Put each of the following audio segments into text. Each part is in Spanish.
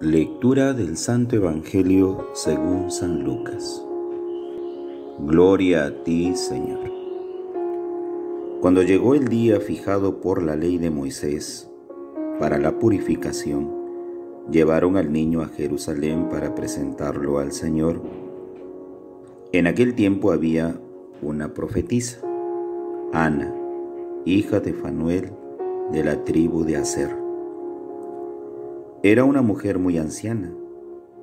Lectura del Santo Evangelio según San Lucas. Gloria a ti, Señor. Cuando llegó el día fijado por la ley de Moisés para la purificación, llevaron al niño a Jerusalén para presentarlo al Señor. En aquel tiempo había una profetisa, Ana, hija de Fanuel, de la tribu de Aser. Era una mujer muy anciana.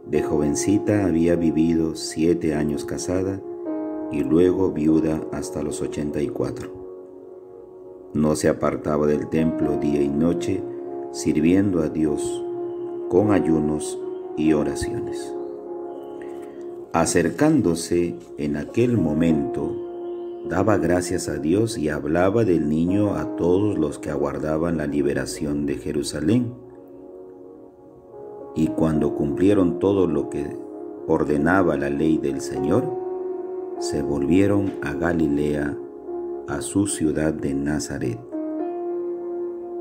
De jovencita había vivido 7 años casada y luego viuda hasta los 84. No se apartaba del templo día y noche, sirviendo a Dios con ayunos y oraciones. Acercándose en aquel momento, daba gracias a Dios y hablaba del niño a todos los que aguardaban la liberación de Jerusalén. Y cuando cumplieron todo lo que ordenaba la ley del Señor, se volvieron a Galilea, a su ciudad de Nazaret.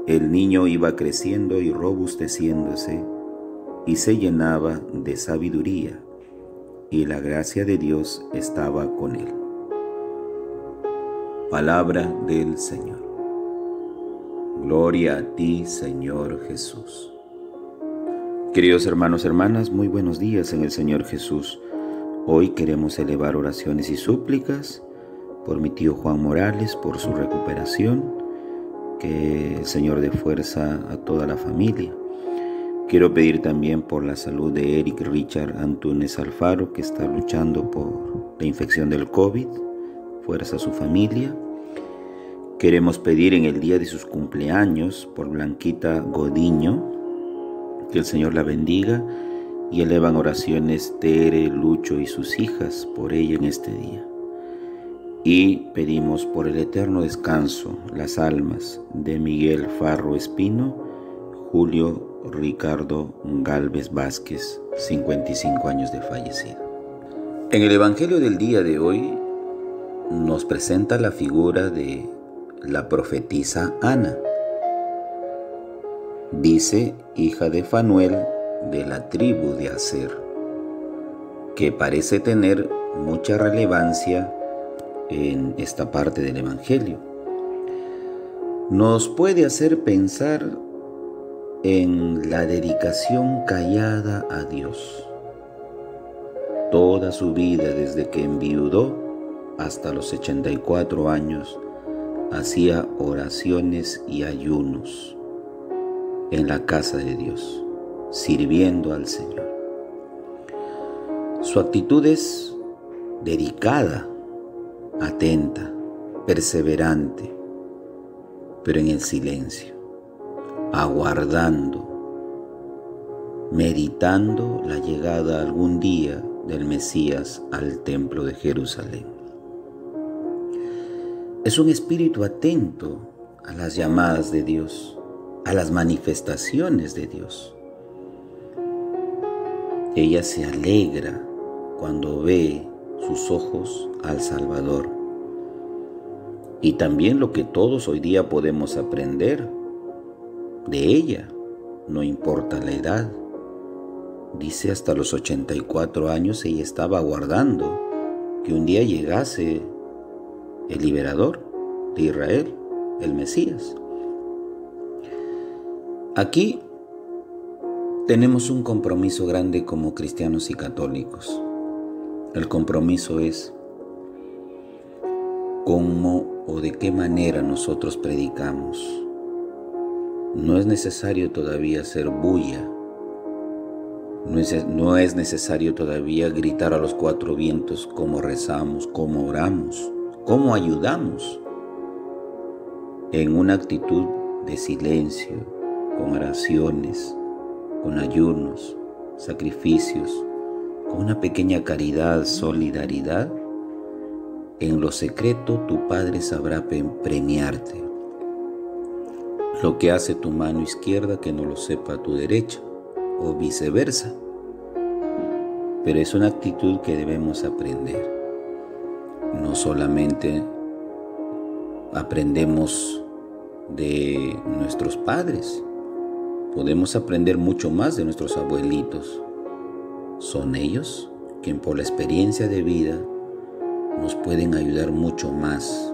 El niño iba creciendo y robusteciéndose, y se llenaba de sabiduría, y la gracia de Dios estaba con él. Palabra del Señor. Gloria a ti, Señor Jesús. Queridos hermanos, hermanas, muy buenos días en el Señor Jesús. Hoy queremos elevar oraciones y súplicas por mi tío Juan Morales, por su recuperación, que el Señor dé fuerza a toda la familia. Quiero pedir también por la salud de Eric Richard Antunes Alfaro, que está luchando por la infección del COVID. Fuerza a su familia. Queremos pedir en el día de sus cumpleaños por Blanquita Godiño, que el Señor la bendiga, y elevan oraciones Tere, Lucho y sus hijas por ella en este día. Y pedimos por el eterno descanso las almas de Miguel Farro Espino, Julio Ricardo Galvez Vázquez, 55 años de fallecido. En el Evangelio del día de hoy nos presenta la figura de la profetisa Ana. Dice, hija de Fanuel, de la tribu de Aser, que parece tener mucha relevancia en esta parte del Evangelio. Nos puede hacer pensar en la dedicación callada a Dios. Toda su vida, desde que enviudó hasta los 84 años, hacía oraciones y ayunos en la casa de Dios, sirviendo al Señor. Su actitud es dedicada, atenta, perseverante, pero en el silencio, aguardando, meditando la llegada algún día del Mesías al templo de Jerusalén. Es un espíritu atento a las llamadas de Dios, a las manifestaciones de Dios. Ella se alegra cuando ve sus ojos al Salvador. Y también lo que todos hoy día podemos aprender de ella, no importa la edad. Dice, hasta los 84 años ella estaba aguardando que un día llegase el liberador de Israel, el Mesías. Aquí tenemos un compromiso grande como cristianos y católicos. El compromiso es cómo o de qué manera nosotros predicamos. No es necesario todavía hacer bulla. No es necesario todavía gritar a los 4 vientos cómo rezamos, cómo oramos, cómo ayudamos. En una actitud de silencio, con oraciones, con ayunos, sacrificios, con una pequeña caridad, solidaridad, en lo secreto tu Padre sabrá premiarte. Lo que hace tu mano izquierda que no lo sepa tu derecha, o viceversa. Pero es una actitud que debemos aprender. No solamente aprendemos de nuestros padres, podemos aprender mucho más de nuestros abuelitos. Son ellos quien por la experiencia de vida nos pueden ayudar mucho más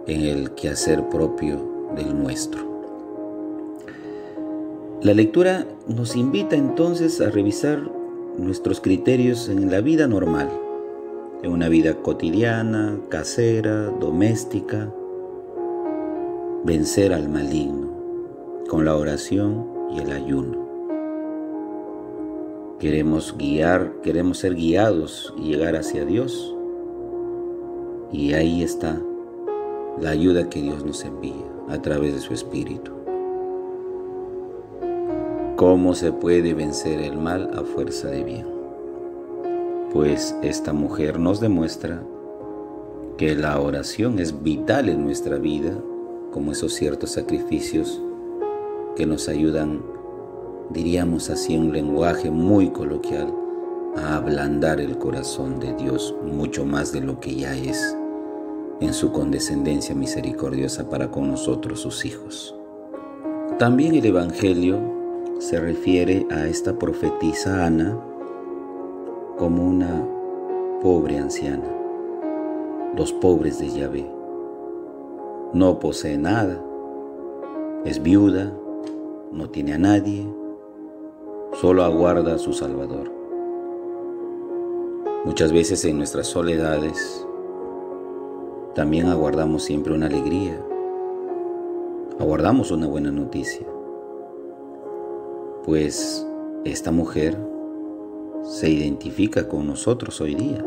en el quehacer propio del nuestro. La lectura nos invita entonces a revisar nuestros criterios en la vida normal, en una vida cotidiana, casera, doméstica, vencer al maligno con la oración y el ayuno. Queremos ser guiados y llegar hacia Dios. Y ahí está la ayuda que Dios nos envía a través de su Espíritu. ¿Cómo se puede vencer el mal a fuerza de bien? Pues esta mujer nos demuestra que la oración es vital en nuestra vida, como esos ciertos sacrificios que nos ayudan, diríamos así en un lenguaje muy coloquial, a ablandar el corazón de Dios mucho más de lo que ya es en su condescendencia misericordiosa para con nosotros, sus hijos. También el Evangelio se refiere a esta profetisa Ana como una pobre anciana. Los pobres de Yahvé. No posee nada, es viuda, no tiene a nadie, solo aguarda a su Salvador. Muchas veces en nuestras soledades también aguardamos siempre una alegría, aguardamos una buena noticia. Pues esta mujer se identifica con nosotros hoy día.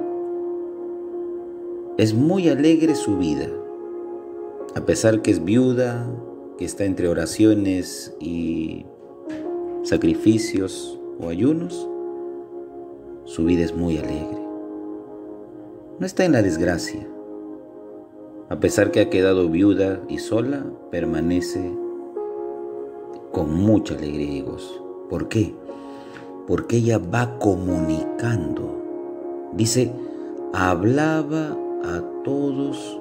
Es muy alegre su vida, a pesar que es viuda, que está entre oraciones y sacrificios o ayunos, su vida es muy alegre. No está en la desgracia. A pesar que ha quedado viuda y sola, permanece con mucha alegría y gozo. ¿Por qué? Porque ella va comunicando. Dice, hablaba a todos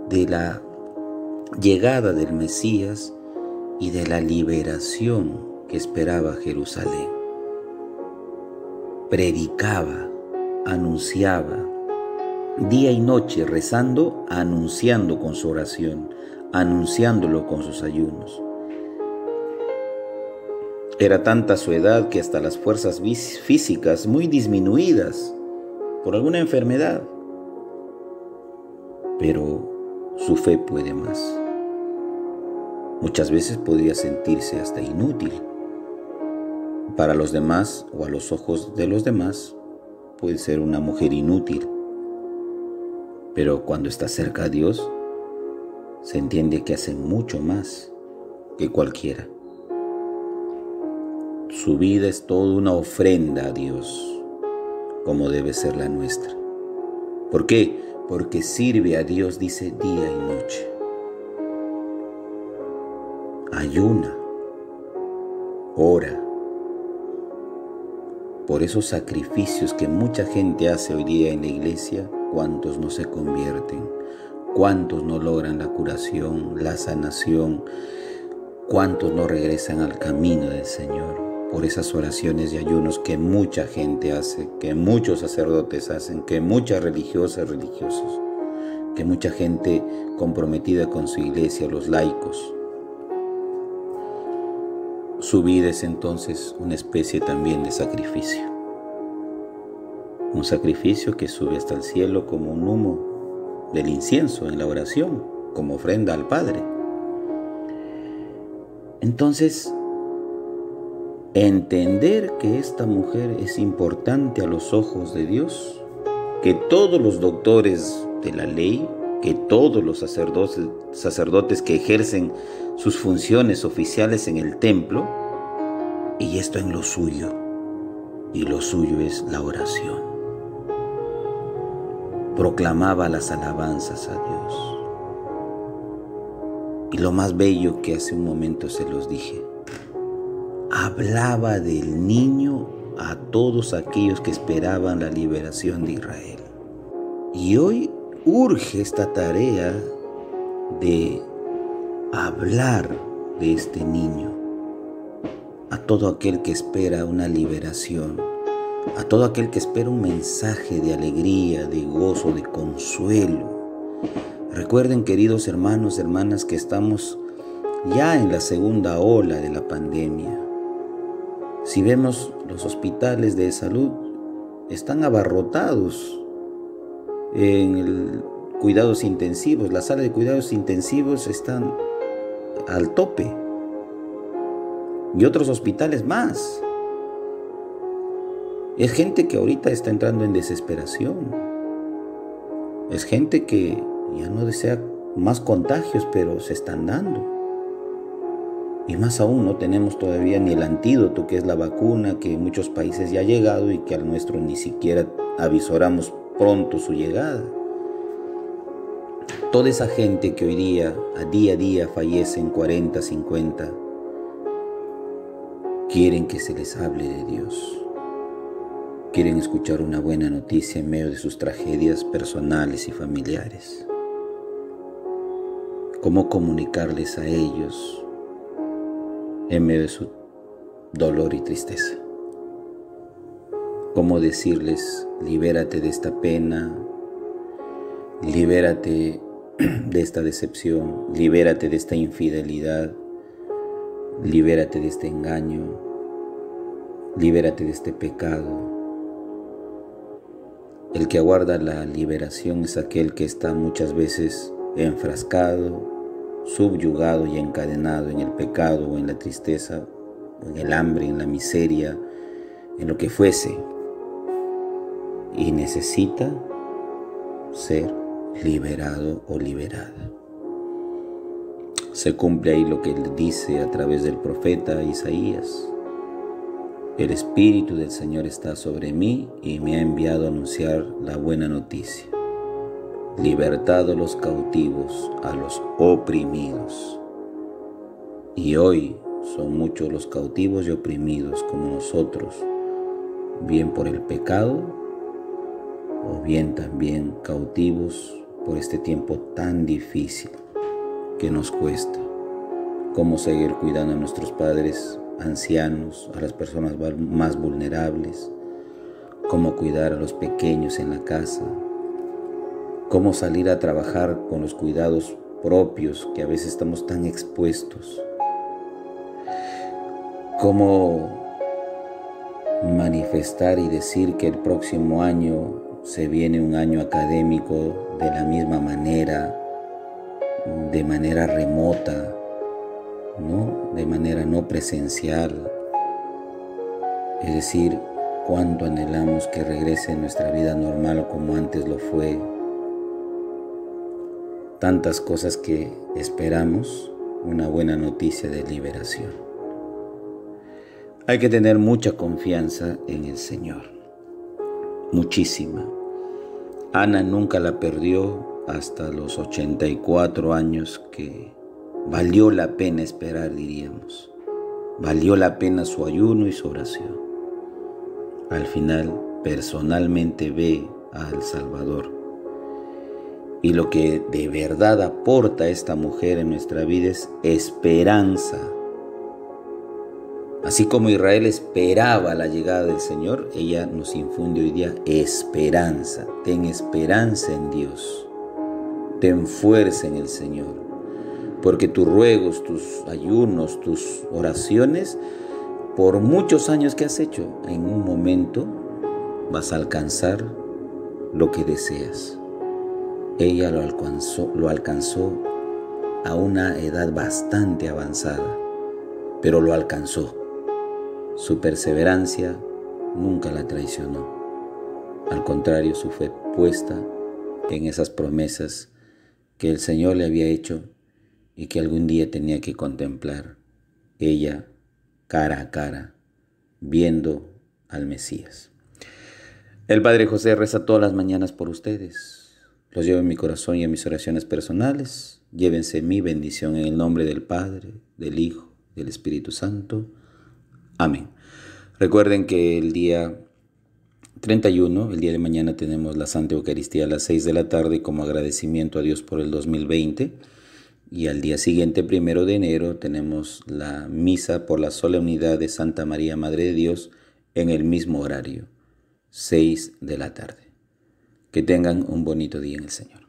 de la llegada del Mesías y de la liberación que esperaba Jerusalén. Predicaba, anunciaba, día y noche rezando, anunciando con su oración, anunciándolo con sus ayunos. Era tanta su edad que hasta las fuerzas físicas muy disminuidas por alguna enfermedad, pero su fe puede más. Muchas veces podría sentirse hasta inútil. Para los demás o a los ojos de los demás puede ser una mujer inútil, pero cuando está cerca a Dios se entiende que hace mucho más que cualquiera. Su vida es toda una ofrenda a Dios, como debe ser la nuestra. ¿Por qué? Porque sirve a Dios, dice, día y noche. Ayuna, ora. Por esos sacrificios que mucha gente hace hoy día en la iglesia, ¿cuántos no se convierten? ¿Cuántos no logran la curación, la sanación? ¿Cuántos no regresan al camino del Señor? Por esas oraciones y ayunos que mucha gente hace, que muchos sacerdotes hacen, que muchas religiosas, religiosos, que mucha gente comprometida con su iglesia, los laicos. Su vida es entonces una especie también de sacrificio. Un sacrificio que sube hasta el cielo como un humo del incienso en la oración, como ofrenda al Padre. Entonces, entender que esta mujer es importante a los ojos de Dios, que todos los doctores de la ley, que todos los sacerdotes que ejercen sus funciones oficiales en el templo, y esto en lo suyo, y lo suyo es la oración. Proclamaba las alabanzas a Dios. Y lo más bello que hace un momento se los dije, hablaba del niño a todos aquellos que esperaban la liberación de Israel. Y hoy urge esta tarea de hablar de este niño, a todo aquel que espera una liberación, a todo aquel que espera un mensaje de alegría, de gozo, de consuelo. Recuerden, queridos hermanos, hermanas, que estamos ya en la segunda ola de la pandemia. Si vemos los hospitales de salud, están abarrotados en cuidados intensivos. Las salas de cuidados intensivos están al tope. Y otros hospitales más. Es gente que ahorita está entrando en desesperación. Es gente que ya no desea más contagios, pero se están dando. Y más aún, no tenemos todavía ni el antídoto, que es la vacuna, que en muchos países ya ha llegado y que al nuestro ni siquiera avisoramos pronto su llegada. Toda esa gente que hoy día, a día fallece en 40, 50, quieren que se les hable de Dios. Quieren escuchar una buena noticia en medio de sus tragedias personales y familiares. ¿Cómo comunicarles a ellos en medio de su dolor y tristeza? ¿Cómo decirles, libérate de esta pena, libérate de esta decepción, libérate de esta infidelidad, libérate de este engaño, libérate de este pecado? El que aguarda la liberación es aquel que está muchas veces enfrascado, subyugado y encadenado en el pecado o en la tristeza, o en el hambre, en la miseria, en lo que fuese, y necesita ser liberado o liberada. Se cumple ahí lo que él dice a través del profeta Isaías: el Espíritu del Señor está sobre mí y me ha enviado a anunciar la buena noticia. Libertad a los cautivos, a los oprimidos. Y hoy son muchos los cautivos y oprimidos como nosotros, bien por el pecado o bien también cautivos por este tiempo tan difícil que nos cuesta. Cómo seguir cuidando a nuestros padres ancianos, a las personas más vulnerables, cómo cuidar a los pequeños en la casa, cómo salir a trabajar con los cuidados propios que a veces estamos tan expuestos, cómo manifestar y decir que el próximo año se viene un año académico de la misma manera, de manera remota, ¿no? De manera no presencial. Es decir, cuánto anhelamos que regrese nuestra vida normal como antes lo fue. Tantas cosas que esperamos una buena noticia de liberación. Hay que tener mucha confianza en el Señor, muchísima. Ana nunca la perdió hasta los 84 años, que valió la pena esperar, diríamos. Valió la pena su ayuno y su oración. Al final, personalmente ve al Salvador. Y lo que de verdad aporta esta mujer en nuestra vida es esperanza. Así como Israel esperaba la llegada del Señor, ella nos infunde hoy día esperanza. Ten esperanza en Dios. Ten fuerza en el Señor. Porque tus ruegos, tus ayunos, tus oraciones, por muchos años que has hecho, en un momento vas a alcanzar lo que deseas. Ella lo alcanzó a una edad bastante avanzada, pero lo alcanzó. Su perseverancia nunca la traicionó. Al contrario, su fe puesta en esas promesas que el Señor le había hecho y que algún día tenía que contemplar ella cara a cara, viendo al Mesías. El Padre José reza todas las mañanas por ustedes. Los llevo en mi corazón y en mis oraciones personales. Llévense mi bendición en el nombre del Padre, del Hijo, del Espíritu Santo. Amén. Recuerden que el día 31, el día de mañana, tenemos la Santa Eucaristía a las 6 de la tarde como agradecimiento a Dios por el 2020. Y al día siguiente, 1 de enero, tenemos la misa por la solemnidad de Santa María, Madre de Dios, en el mismo horario, 6 de la tarde. Que tengan un bonito día en el Señor.